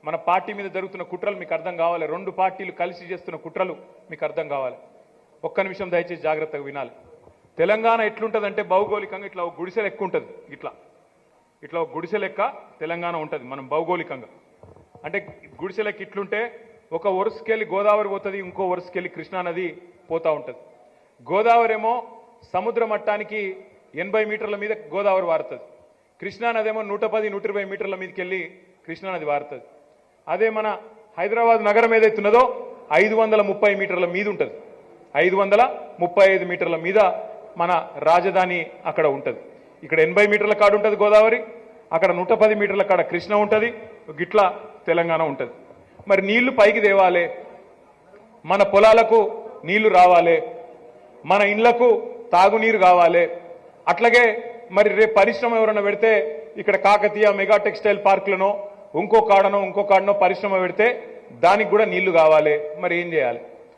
మన పార్టీ మీద జరుగుతున్న కుట్రలు మీకు అర్థం కావాలి. రెండు పార్టీలు కలిసి చేస్తున్న కుట్రలు మీకు అర్థం కావాలి. ఒక్క నిమిషం దయచేసి జాగ్రత్తగా వినాలి. తెలంగాణ ఎట్లుంటుందంటే భౌగోళికంగా ఇట్లా ఒక గుడిసె లెక్క ఉంటుంది. ఇట్లా ఒక గుడిసె లెక్క తెలంగాణ ఉంటుంది. మనం భౌగోళికంగా అంటే గుడిసె లెక్క ఇట్లుంటే ఒక వరుసకెళ్ళి గోదావరి పోతుంది, ఇంకో వరుసకెళ్ళి కృష్ణానది పోతూ ఉంటుంది. గోదావరి ఏమో సముద్ర మట్టానికి 80 మీటర్ల మీద గోదావరి వారుతుంది. కృష్ణానది ఏమో 110-120 మీటర్ల మీదకి వెళ్ళి కృష్ణానది వారుతుంది. అదే మన హైదరాబాద్ నగరం ఏదైతున్నదో 530 మీటర్ల మీద ఉంటుంది. 535 మీటర్ల మీద మన రాజధాని అక్కడ ఉంటుంది. ఇక్కడ 80 మీటర్ల కాడ ఉంటుంది గోదావరి, అక్కడ 110 మీటర్ల కాడ కృష్ణ ఉంటుంది, గిట్లా తెలంగాణ ఉంటుంది. మరి నీళ్లు పైకి తేవాలి, మన పొలాలకు నీళ్లు రావాలి, మన ఇండ్లకు తాగునీరు కావాలి. అట్లాగే మరి రేపు పరిశ్రమ ఎవరన్నా పెడితే ఇక్కడ కాకతీయ మెగా టెక్స్టైల్ పార్కులను ఇంకో కాడనో పరిశ్రమ పెడితే దానికి కూడా నీళ్లు కావాలి. మరి ఏం చేయాలి?